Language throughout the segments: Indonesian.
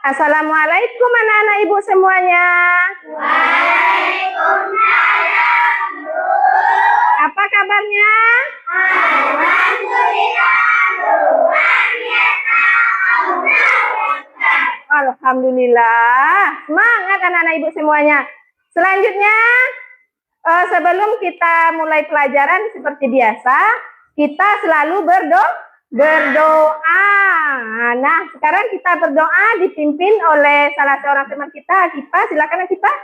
Assalamualaikum anak-anak ibu semuanya. Waalaikumsalam, Bu. Apa kabarnya? Alhamdulillah, luar biasa. Alhamdulillah. Semangat anak-anak ibu semuanya. Selanjutnya, sebelum kita mulai pelajaran seperti biasa, kita selalu berdoa. Nah, sekarang kita berdoa dipimpin oleh salah seorang teman kita, Akifah. Silakan Akifah.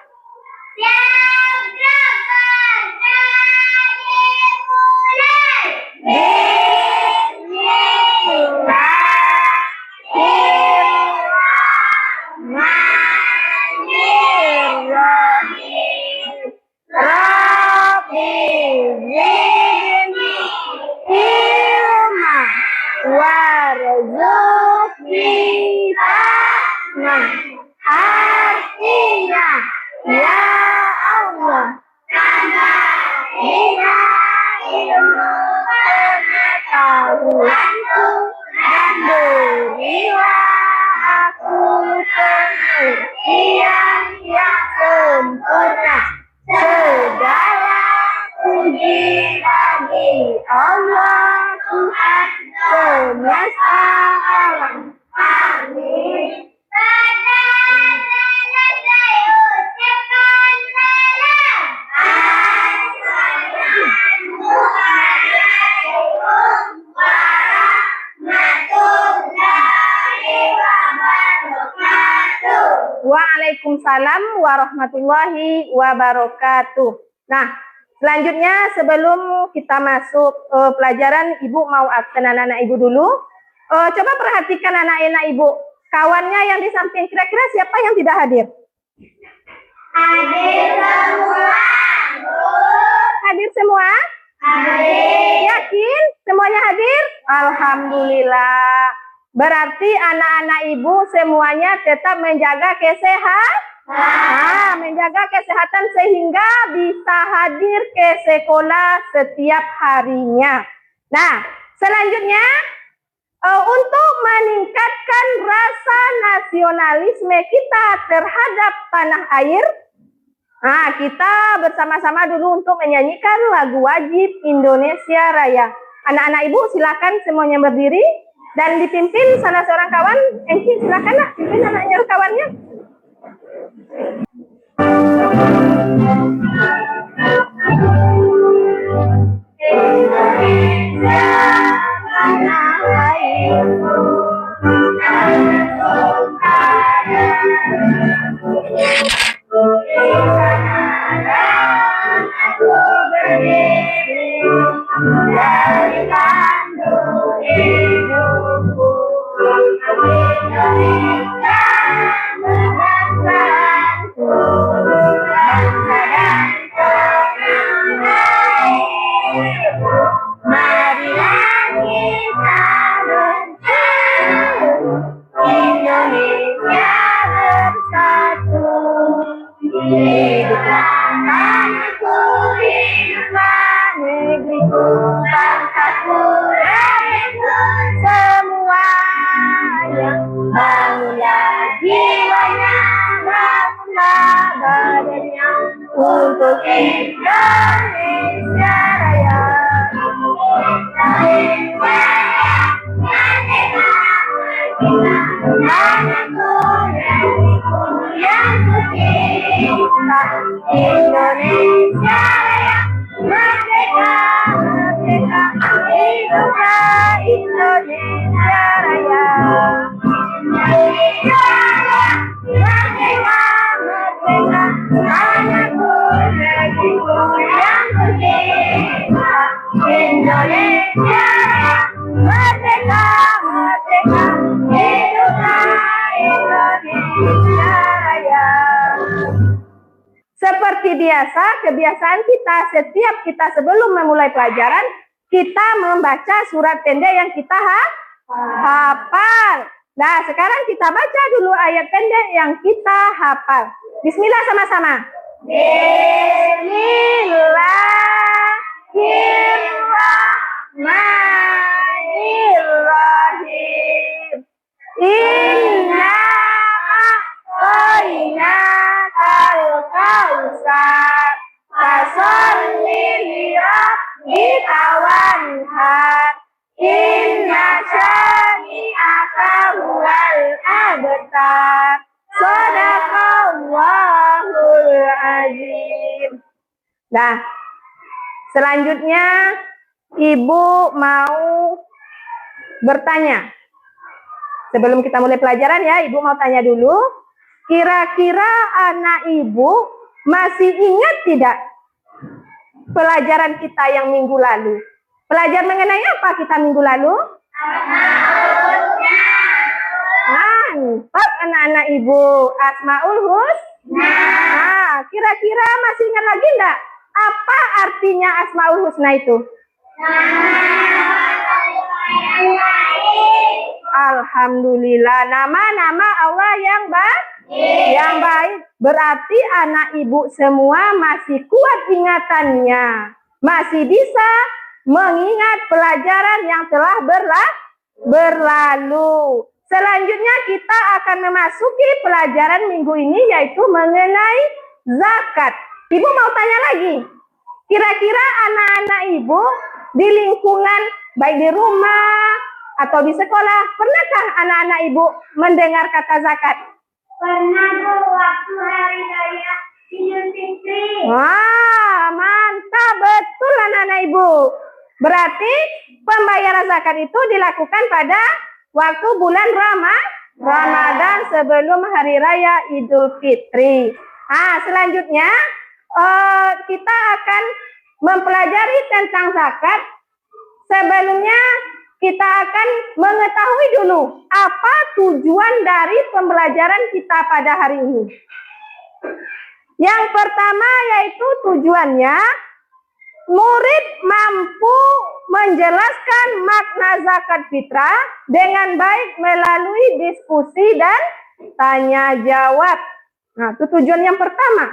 Artinya, ya Allah, tambah ilmu pengetahuanku dan berilah aku pengertian yang sempurna. Segala puji bagi Allah Tuhan semesta alam. Amin. Waalaikumsalam warahmatullahi wabarakatuh. Nah, selanjutnya sebelum kita masuk pelajaran, Ibu mau absen anak-anak Ibu dulu. Coba perhatikan anak-anak Ibu. Kawannya yang di samping, kira-kira siapa yang tidak hadir? Hadir semua, Bu. Hadir semua? Hadir. Yakin? Semuanya hadir? Alhamdulillah. Berarti anak-anak Ibu semuanya tetap menjaga kesehatan. Menjaga kesehatan sehingga bisa hadir ke sekolah setiap harinya. Nah, selanjutnya untuk meningkatkan rasa nasionalisme kita terhadap tanah air, kita bersama-sama dulu untuk menyanyikan lagu wajib Indonesia Raya. Anak-anak Ibu silakan semuanya berdiri dan dipimpin salah seorang kawan. Enci, silakan nak pimpin anaknya kawannya. Indonesia tanah airku, aku berdiri dari kandung hidupku. Indonesia bangsaku, bangsa dan tanah airku. Marilah kita bersatu, Indonesia bersatu. Hiduplah tanahku, hiduplah negeriku, bangsaku, rakyatku semuanya. Bangunlah jiwanya, bangunlah badannya untuk Indonesia Raya. Indonesia Raya, merdeka, merdeka, hiduplah Indonesia Raya. Indonesia Raya, merdeka, merdeka, tanahku, negeriku yang tercinta. Indonesia Raya, merdeka, merdeka, hiduplah Indonesia Raya. Seperti biasa, kebiasaan kita setiap kita sebelum memulai pelajaran, kita membaca surat pendek yang kita hafal. Nah, sekarang kita baca dulu ayat pendek yang kita hafal. Bismillah sama-sama. Bismillah. Nah, selanjutnya Ibu mau bertanya. Sebelum kita mulai pelajaran ya, Ibu mau tanya dulu. Kira-kira anak Ibu masih ingat tidak pelajaran kita yang minggu lalu? Pelajaran mengenai apa kita minggu lalu? Mantap anak-anak Ibu. Asmaul Husna. Nah, kira-kira masih ingat lagi enggak? Apa artinya Asmaul Husna itu? Alhamdulillah, nama-nama Allah yang baik. Yang baik berarti anak Ibu semua masih kuat ingatannya. Masih bisa mengingat pelajaran yang telah berlalu. Selanjutnya kita akan memasuki pelajaran minggu ini yaitu mengenai zakat. Ibu mau tanya lagi. Kira-kira anak-anak Ibu di lingkungan baik di rumah atau di sekolah, pernahkah anak-anak Ibu mendengar kata zakat? Pernah Bu, waktu hari raya Idul Fitri. Wah, mantap, betul anak-anak Ibu. Berarti pembayaran zakat itu dilakukan pada waktu bulan Ramadan sebelum hari raya Idul Fitri. Selanjutnya kita akan mempelajari tentang zakat. Sebelumnya kita akan mengetahui dulu apa tujuan dari pembelajaran kita pada hari ini. Yang pertama yaitu tujuannya murid mampu menjelaskan makna zakat fitrah dengan baik melalui diskusi dan tanya jawab. Nah, itu tujuan yang pertama.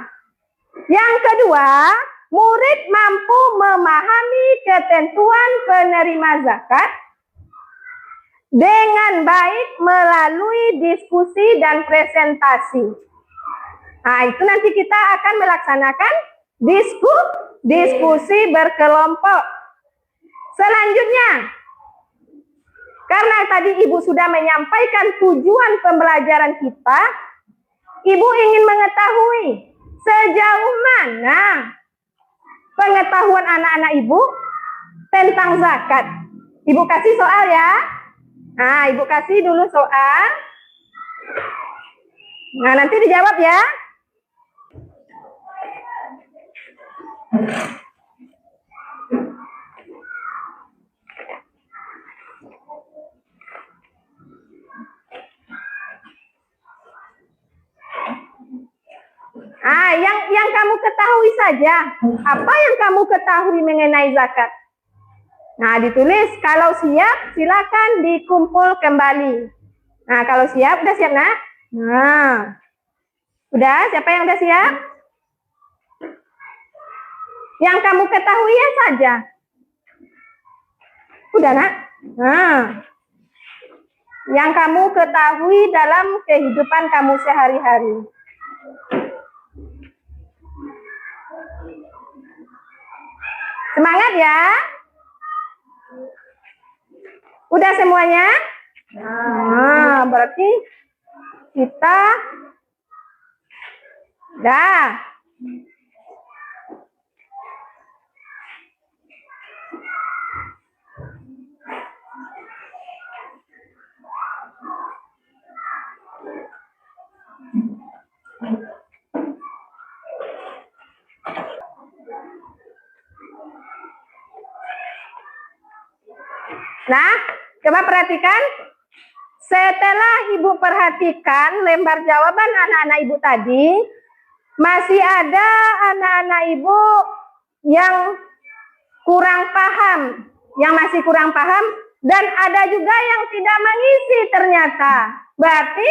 Yang kedua, murid mampu memahami ketentuan penerima zakat dengan baik melalui diskusi dan presentasi. Nah, itu nanti kita akan melaksanakan diskusi berkelompok. Selanjutnya, karena tadi Ibu sudah menyampaikan tujuan pembelajaran kita, Ibu ingin mengetahui sejauh mana pengetahuan anak-anak Ibu tentang zakat. Ibu kasih soal ya. Nah, Ibu kasih dulu soal. Nah, nanti dijawab ya. Yang kamu ketahui saja. Apa yang kamu ketahui mengenai zakat? Nah, ditulis. Kalau siap, silakan dikumpul kembali. Nah, kalau siap, udah siap, Nak? Nah, udah? Siapa yang udah siap? Yang kamu ketahui ya saja. Udah, Nak? Nah, yang kamu ketahui dalam kehidupan kamu sehari-hari. Semangat ya. Udah semuanya? Nah, berarti kita dah. Nah, coba perhatikan. Setelah Ibu perhatikan lembar jawaban anak-anak Ibu tadi, masih ada anak-anak Ibu yang kurang paham, dan ada juga yang tidak mengisi ternyata. Berarti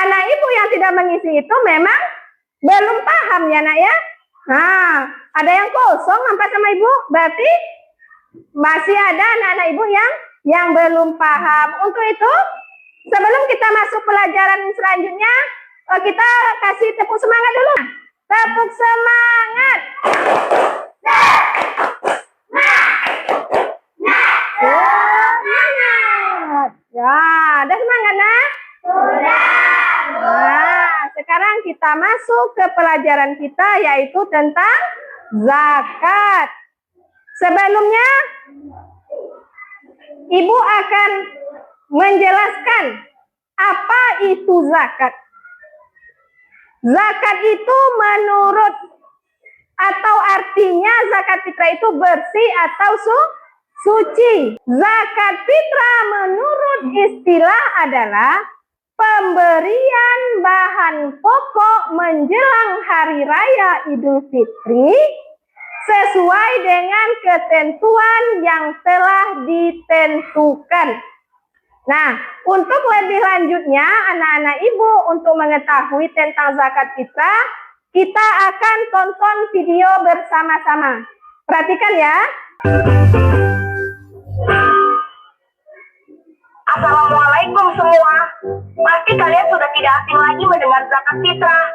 anak Ibu yang tidak mengisi itu memang belum paham ya, Nak ya. Nah, ada yang kosong nampak sama Ibu, berarti masih ada anak-anak Ibu yang belum paham. Untuk itu, sebelum kita masuk pelajaran selanjutnya, kita kasih tepuk semangat dulu. Tepuk semangat. Semangat. Ya, ada semangat, Nak? Sudah. Nah, sekarang kita masuk ke pelajaran kita yaitu tentang zakat. Sebelumnya, Ibu akan menjelaskan apa itu zakat. Zakat itu menurut atau artinya zakat fitrah itu bersih atau suci. Zakat fitrah menurut istilah adalah pemberian bahan pokok menjelang hari raya Idul Fitri sesuai dengan ketentuan yang telah ditentukan. Nah, untuk lebih lanjutnya anak-anak ibu untuk mengetahui tentang zakat fitrah, kita akan tonton video bersama-sama. Perhatikan ya. Assalamualaikum semua. Pasti kalian sudah tidak asing lagi mendengar zakat fitrah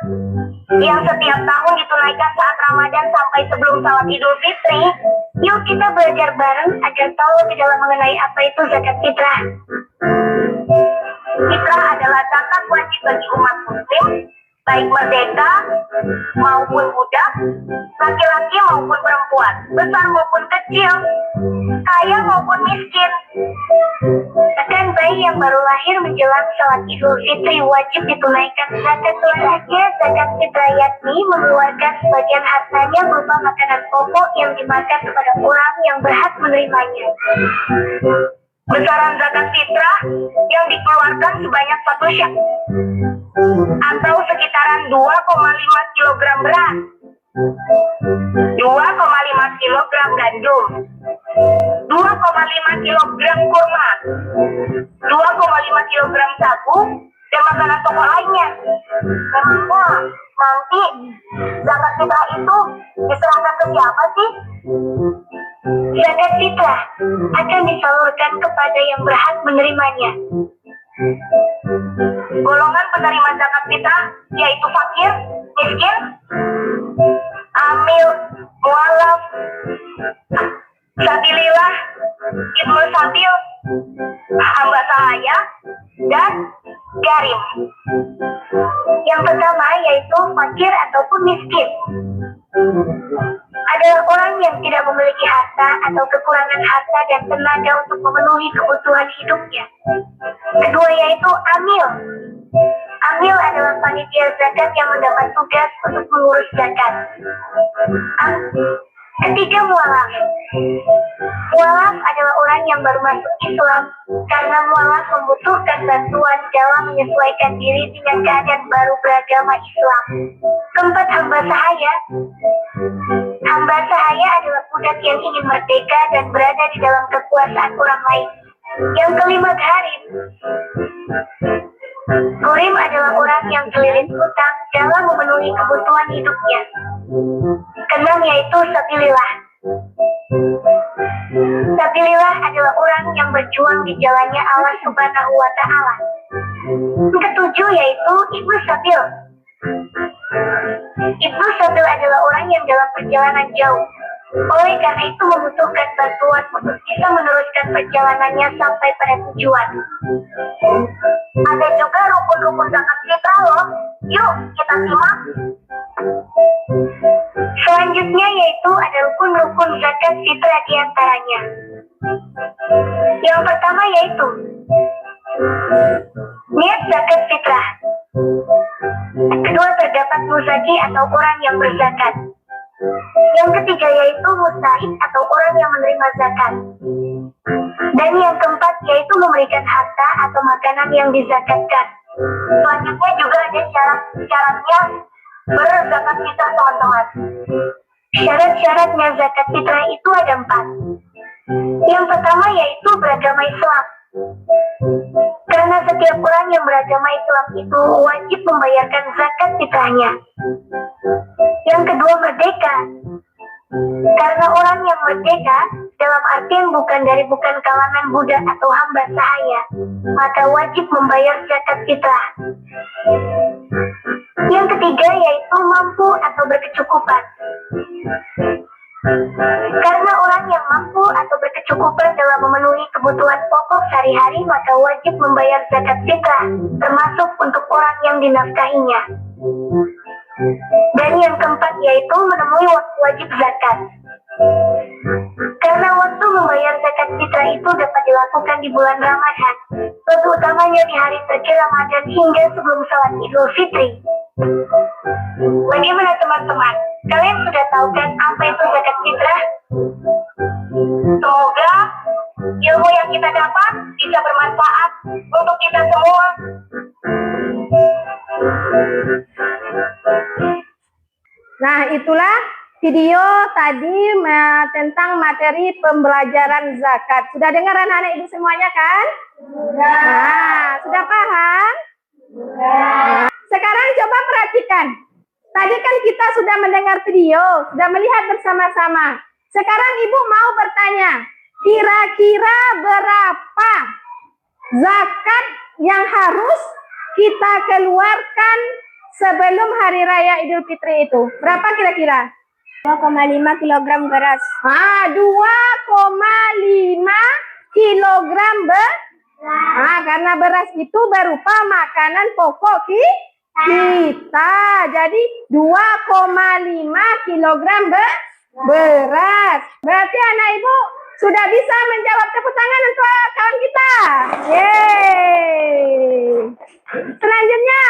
yang setiap tahun ditunaikan saat Ramadan sampai sebelum salat Idul Fitri. Yuk kita belajar bareng agar tahu lebih dalam mengenai apa itu zakat fitrah. Fitrah adalah zakat wajib bagi umat muslim, baik merdeka maupun budak, laki-laki maupun perempuan, besar maupun kecil, kaya maupun miskin. Bahkan bayi yang baru lahir menjelang salat Idul Fitri wajib ditunaikan zakat fitrahnya. Zakat fitrah yakni mengeluarkan sebagian hartanya berupa makanan pokok yang dimakan kepada orang yang berhak menerimanya. Besaran zakat fitrah yang dikeluarkan sebanyak 1 syak atau sekitaran 2,5 kg beras, 2,5 kg gandum, 2,5 kg kurma, 2,5 kg sagu, dan makanan pokok lainnya. Memangnya nanti zakat fitrah itu diserahkan ke siapa sih? Zakat fitrah akan disalurkan kepada yang berhak menerimanya. Golongan penerima zakat fitrah yaitu fakir, miskin, amil, mualaf, sabilillah, ibnu sabil, hamba sahaya, dan garim. Yang pertama yaitu fakir ataupun miskin. Adalah orang yang tidak memiliki harta atau kekurangan harta dan tenaga untuk memenuhi kebutuhan hidupnya. Kedua yaitu amil. Amil adalah panitia zakat yang mendapat tugas untuk mengurus zakat. Ketiga, mualaf. Mualaf adalah orang yang baru masuk Islam karena mualaf membutuhkan bantuan dalam menyesuaikan diri dengan keadaan baru beragama Islam. Keempat, hamba sahaya. Hamba sahaya adalah budak yang ingin merdeka dan berada di dalam kekuasaan orang lain. Yang kelima, gharim. Gharim adalah orang yang terlilit hutang dalam memenuhi kebutuhan hidupnya. Keenam yaitu sabilillah. Sabilillah adalah orang yang berjuang di jalannya Allah Subhanahu wa Ta'ala. Ketujuh yaitu ibnu sabil. Ibnu sabil adalah orang yang dalam perjalanan jauh. Oleh karena itu membutuhkan bantuan untuk bisa meneruskan perjalanannya sampai pada tujuan. Ada juga rukun-rukun zakat fitrah loh. Yuk kita simak. Selanjutnya yaitu ada rukun-rukun zakat fitrah diantaranya. Yang pertama yaitu niat zakat fitrah. Kedua terdapat muzaki atau orang yang berzakat. Yang ketiga yaitu mustahik atau orang yang menerima zakat. Dan yang keempat yaitu memberikan harta atau makanan yang dizakatkan. Selanjutnya juga ada syarat-syaratnya berzakat fitrah teman-teman. Syarat-syaratnya zakat fitrah itu ada 4. Yang pertama yaitu beragama Islam. Karena setiap orang yang beragama Islam itu wajib membayarkan zakat fitrahnya. Yang kedua merdeka. Karena orang yang merdeka dalam artian bukan kalangan budak atau hamba sahaya, maka wajib membayar zakat fitrah. Yang ketiga yaitu mampu atau berkecukupan. Karena orang yang mampu atau berkecukupan dalam memenuhi kebutuhan pokok sehari-hari, maka wajib membayar zakat fitrah, termasuk untuk orang yang dinafkahinya. Dan yang keempat yaitu menemui waktu wajib zakat. Karena waktu membayar zakat fitrah itu dapat dilakukan di bulan Ramadan, lebih utamanya di hari terakhir Ramadan hingga sebelum sholat Idul Fitri. Bagaimana teman-teman? Kalian sudah tahu kan apa itu zakat fitrah? Semoga ilmu yang kita dapat bisa bermanfaat untuk kita semua. Nah, itulah video tadi tentang materi pembelajaran zakat. Sudah dengar anak-anak ibu semuanya kan? Sudah. Nah, sudah paham? Sudah. Sekarang coba perhatikan. Tadi kan kita sudah mendengar video, sudah melihat bersama-sama. Sekarang ibu mau bertanya, kira-kira berapa zakat yang harus kita keluarkan sebelum hari raya Idul Fitri itu? Berapa kira-kira? 2,5 kilogram beras. 2,5 kilogram beras. Karena beras itu berupa makanan pokok kita. Jadi 2,5 kilogram beras. Berarti anak ibu sudah bisa menjawab. Tepuk tangan untuk kawan kita. Yeay. Selanjutnya,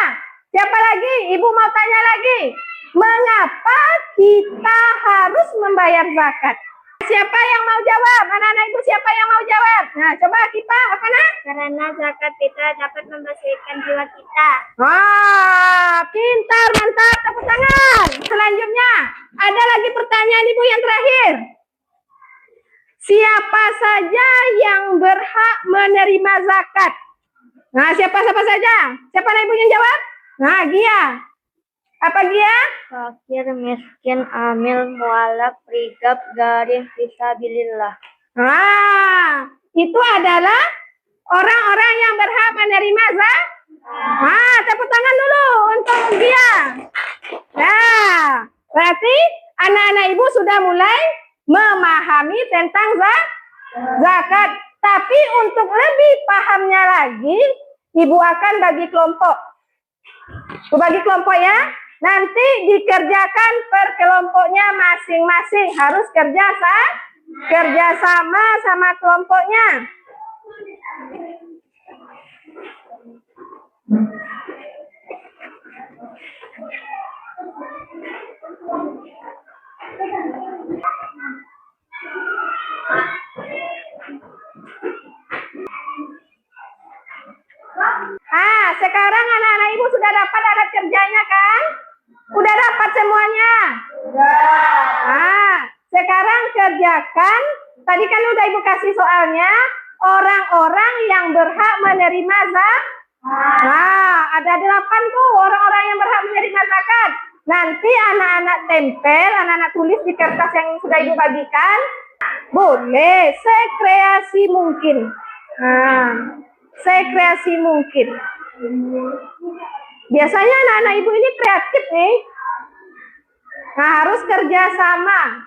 siapa lagi? Ibu mau tanya lagi. Mengapa kita harus membayar zakat? Siapa yang mau jawab? Anak-anak ibu siapa yang mau jawab? Nah, coba kita apa nak? Karena zakat fitrah dapat membersihkan jiwa kita. Wah, pintar, mantap, tepuk tangan. Selanjutnya, ada lagi pertanyaan ibu yang terakhir. Siapa saja yang berhak menerima zakat? Nah, siapa saja? Siapa ibu yang jawab? Nah, Gia. Apa Gia? Fakir, miskin, amil, mualaf, rigab, garim, fisabilillah. Nah, itu adalah orang-orang yang berhak menerima zakat. Tepuk tangan dulu untuk Gia. Nah, berarti anak-anak ibu sudah mulai memahami tentang zakat. Tapi untuk lebih pahamnya lagi, ibu akan bagi kelompok. Ibu bagi kelompok ya. Nanti dikerjakan per kelompoknya masing-masing. Harus kerja sama sama kelompoknya. Sekarang anak-anak ibu sudah dapat alat kerjanya kan? Udah dapat semuanya? Sekarang kerjakan. Tadi kan udah ibu kasih soalnya. Orang-orang yang berhak menerima zakat. Ada 8 tuh orang-orang yang berhak menerima zakat. Nanti anak-anak tempel, anak-anak tulis di kertas yang sudah ibu bagikan. Boleh sekreasi mungkin. Sekreasi mungkin. Biasanya anak-anak ibu ini kreatif nih. Harus kerja sama.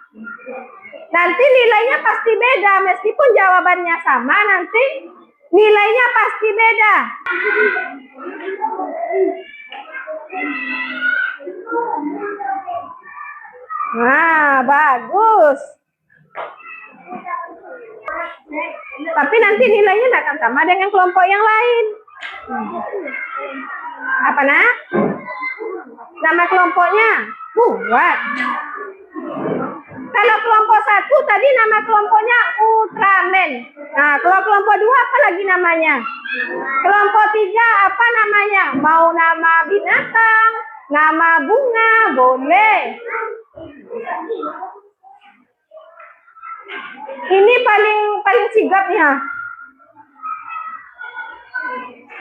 Nanti nilainya pasti beda. Meskipun jawabannya sama, nanti nilainya pasti beda. Bagus. Tapi nanti nilainya tidak akan sama dengan kelompok yang lain. Apa nak? Nama kelompoknya? Buat. Kalau kelompok 1 tadi nama kelompoknya Ultraman. Kalau kelompok 2 apa lagi namanya? Kelompok 3 apa namanya? Mau nama binatang, nama bunga, boleh. Ini paling sigapnya.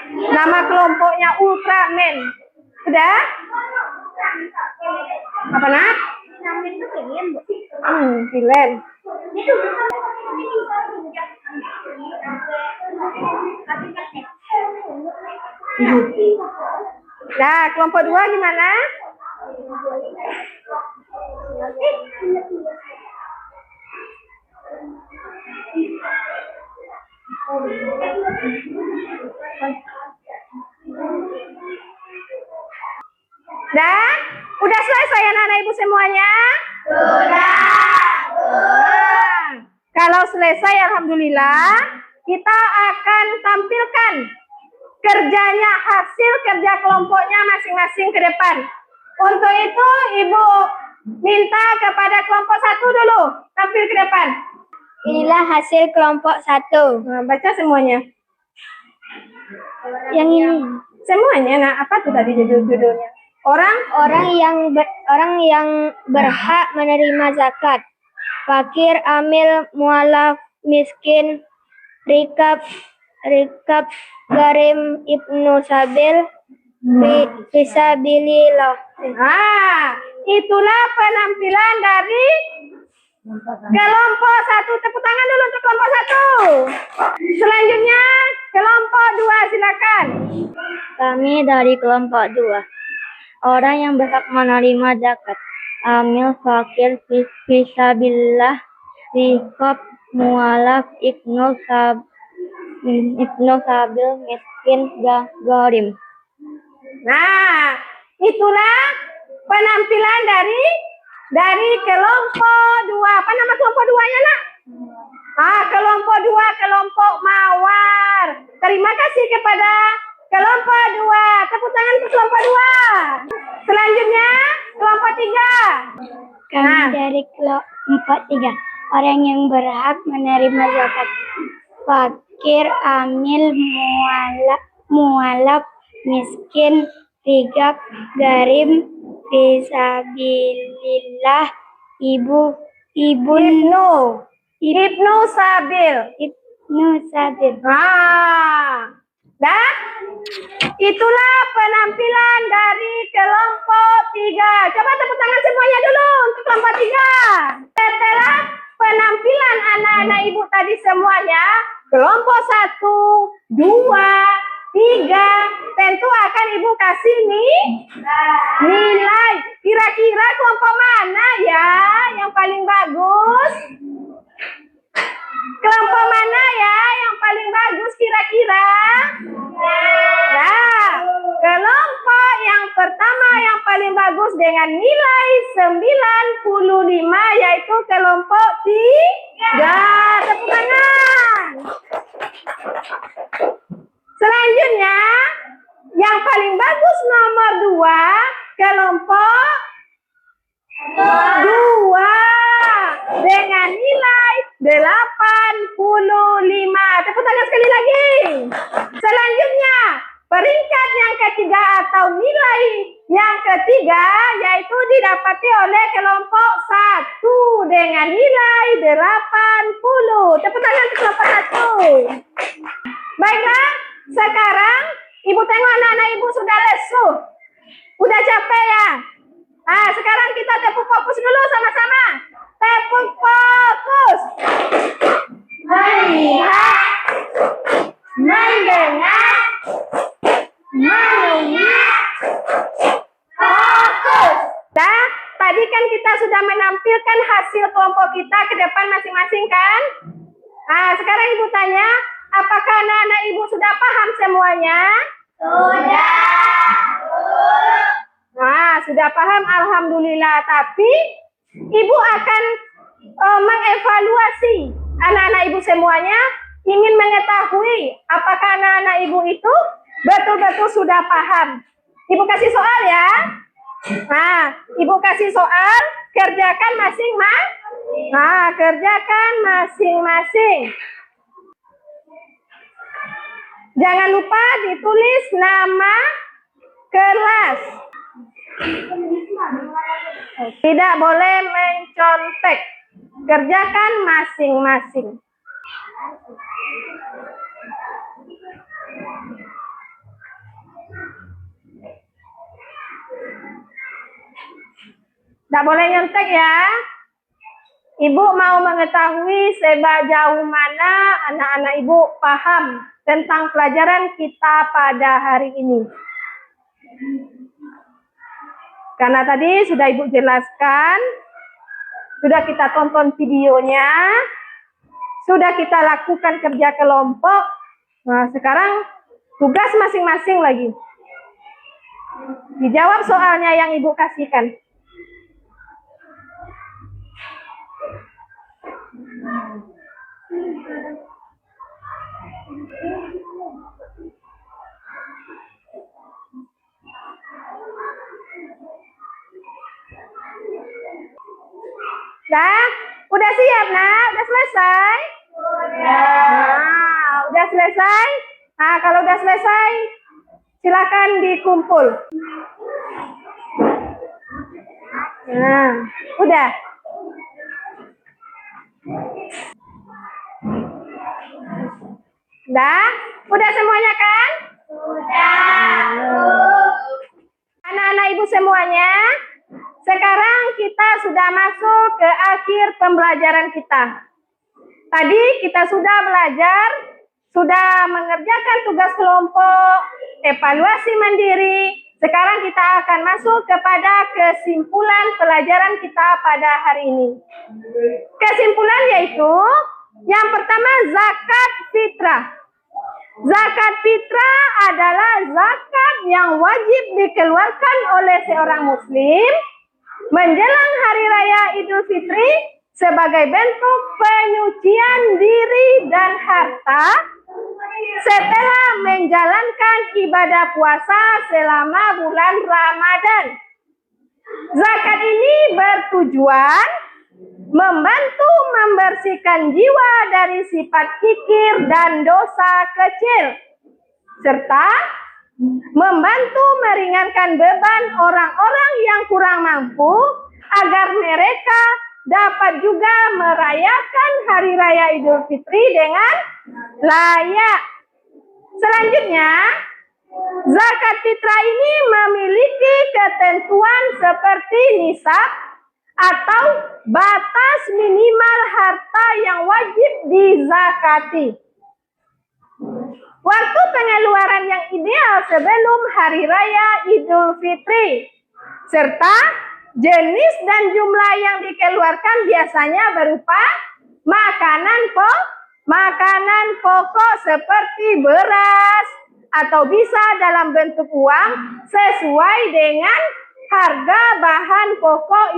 Nama kelompoknya Ultraman. Sudah? Apa nak? Villain. Nah, kelompok 2 gimana? Dan Udah selesai anak-anak ibu semuanya? Nah, kalau selesai alhamdulillah, kita akan tampilkan kerjanya, hasil kerja kelompoknya masing-masing ke depan. Untuk itu ibu minta kepada kelompok 1 dulu tampil ke depan. Inilah hasil kelompok 1. Nah, baca semuanya. Yang ini. Semuanya, nah apa tuh tadi judulnya? Orang yang berhak menerima zakat. Fakir, amil, mualaf, miskin, rikab, garim, ibnu sabil, fisabilillah. Nah, itulah penampilan dari kelompok 1. Tepuk tangan dulu untuk kelompok 1. Selanjutnya kelompok 2, silakan. Kami dari kelompok 2. Orang yang berhak menerima zakat. Amil, fakir, fisabilillah, rikab, mualaf, ibnu sabil, miskin, garim. Nah, itulah penampilan dari kelompok 2. Apa nama kelompok 2-nya, Nak? Kelompok 2, kelompok mawar. Terima kasih kepada kelompok 2. Tepuk tangan untuk kelompok 2. Selanjutnya, kelompok 3. Kami dari kelompok 3. Orang yang berhak menerima zakat. Fakir, amil, mualaf, miskin, rikab, garim, fisabilillah, Ibnu sabil. Dan itulah penampilan dari kelompok 3. Coba tepuk tangan semuanya dulu untuk kelompok 3. Setelah penampilan anak-anak ibu tadi semuanya, kelompok 1, 2, 3, tentu akan ibu kasih nilai. Kira-kira kelompok mana ya yang paling bagus? Kelompok mana ya yang paling bagus kira-kira? Nah, kelompok yang pertama yang paling bagus dengan nilai 95 yaitu kelompok 3. Tepuk tangan. Selanjutnya, yang paling bagus nomor 2, kelompok 2 dengan nilai 85. Tepuk tangan sekali lagi. Selanjutnya, peringkat yang ketiga atau nilai yang ketiga yaitu didapati oleh kelompok 1 dengan nilai 80. Tepuk tangan untuk kelompok 1. Baiklah, sekarang ibu tengok anak-anak ibu sudah lesu. Udah capek ya? Sekarang kita tepuk fokus dulu sama-sama. Tepuk fokus. Melihat, mendengar, mengingat, fokus. Nah, tadi kan kita sudah menampilkan hasil kelompok kita ke depan masing-masing kan? Sekarang ibu tanya, apakah anak-anak ibu sudah paham semuanya? Sudah paham, alhamdulillah. Tapi ibu akan mengevaluasi anak-anak ibu semuanya, ingin mengetahui apakah anak-anak ibu itu betul-betul sudah paham. Ibu kasih soal ya. Ibu kasih soal, kerjakan masing-masing. Kerjakan masing-masing. Jangan lupa ditulis nama kelas. Tidak boleh mencontek. Kerjakan masing-masing. Tidak boleh nyontek ya. Ibu mau mengetahui sejauh mana anak-anak ibu paham tentang pelajaran kita pada hari ini. Karena tadi sudah ibu jelaskan, sudah kita tonton videonya, sudah kita lakukan kerja kelompok. Nah, sekarang tugas masing-masing lagi. Dijawab soalnya yang Ibu kasihkan. Nah, udah siap, Nak? Udah selesai? Udah selesai? Nah, kalau udah selesai, silakan dikumpul. Nah, udah. Udah semuanya kan? Anak-anak Ibu semuanya, sekarang kita sudah masuk ke akhir pembelajaran kita. Tadi kita sudah belajar, sudah mengerjakan tugas kelompok, evaluasi mandiri. Sekarang kita akan masuk kepada kesimpulan pelajaran kita pada hari ini. Kesimpulan yaitu, yang pertama zakat fitrah. Zakat fitrah adalah zakat yang wajib dikeluarkan oleh seorang muslim menjelang hari raya Idul Fitri sebagai bentuk penyucian diri dan harta setelah menjalankan ibadah puasa selama bulan Ramadan. Zakat ini bertujuan membantu membersihkan jiwa dari sifat kikir dan dosa kecil, serta membantu meringankan beban orang-orang yang kurang mampu agar mereka dapat juga merayakan Hari Raya Idul Fitri dengan layak. Selanjutnya, zakat fitrah ini memiliki ketentuan seperti nisab atau batas minimal harta yang wajib dizakati. Waktu pengeluaran yang ideal sebelum Hari Raya Idul Fitri, serta jenis dan jumlah yang dikeluarkan biasanya berupa makanan pokok seperti beras atau bisa dalam bentuk uang sesuai dengan harga bahan pokok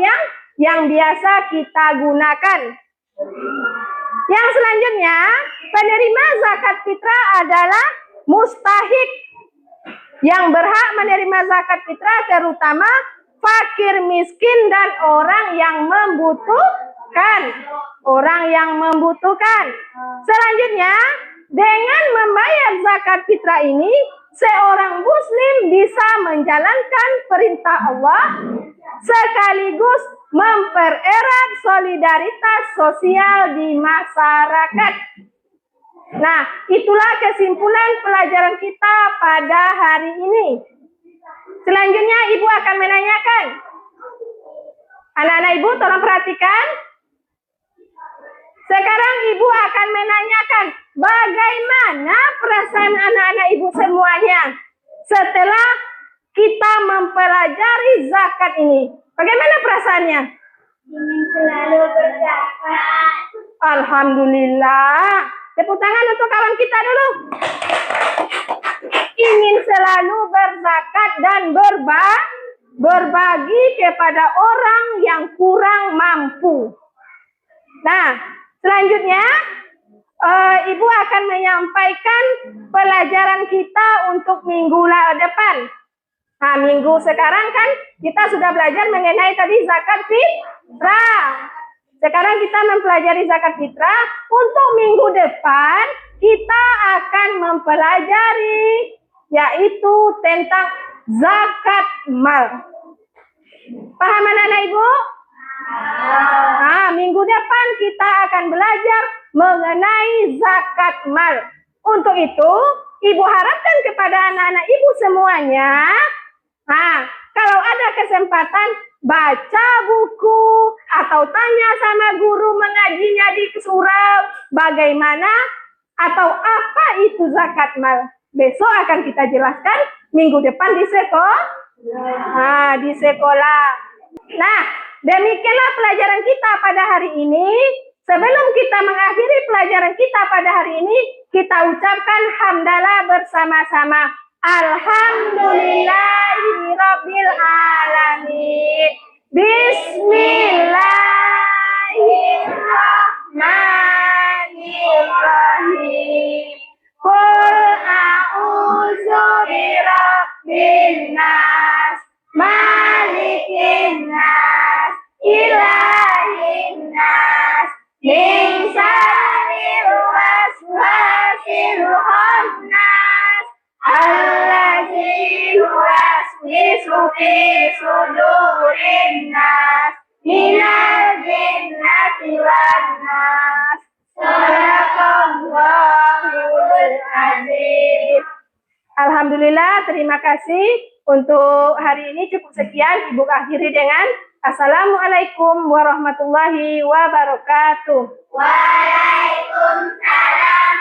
yang biasa kita gunakan. Yang selanjutnya, penerima zakat fitrah adalah mustahik. Yang berhak menerima zakat fitrah terutama fakir miskin dan orang yang membutuhkan. Selanjutnya, dengan membayar zakat fitrah ini, seorang muslim bisa menjalankan perintah Allah sekaligus mempererat solidaritas sosial di masyarakat. Nah, itulah kesimpulan pelajaran kita pada hari ini. Selanjutnya Ibu akan menanyakan. Anak-anak Ibu tolong perhatikan. Sekarang Ibu akan menanyakan bagaimana perasaan anak-anak Ibu semuanya setelah kita mempelajari zakat ini. Bagaimana perasaannya? Ingin selalu berzakat. Alhamdulillah. Tepuk tangan untuk kawan kita dulu. Ingin selalu berzakat dan berbagi kepada orang yang kurang mampu. Nah, selanjutnya Ibu akan menyampaikan pelajaran kita untuk minggu depan. Nah, minggu sekarang kan kita sudah belajar mengenai tadi zakat fitrah. Sekarang kita mempelajari zakat fitrah. Untuk minggu depan kita akan mempelajari yaitu tentang zakat mal. Paham anak-anak Ibu? Nah, minggu depan kita akan belajar mengenai zakat mal. Untuk itu, Ibu harapkan kepada anak-anak Ibu semuanya, kalau ada kesempatan baca buku atau tanya sama guru mengajinya di surau bagaimana atau apa itu zakat mal. Besok akan kita jelaskan minggu depan di sekolah. Nah, demikianlah pelajaran kita pada hari ini. Sebelum kita mengakhiri pelajaran kita pada hari ini, kita ucapkan hamdalah bersama-sama. Alhamdulillahirabbil alamin. Bismillahirrahmanirrahim. Qul a'udzu birabbin nas, malikin nas, ilahin nas, min syarril waswasil khannas, allazi yuwaswisu fi sudurin nas, minal jinnati wan nas. Sadaqallahul azim. Alhamdulillah, terima kasih. Untuk hari ini cukup sekian. Ibu akhiri dengan Assalamualaikum warahmatullahi wabarakatuh. Waalaikumsalam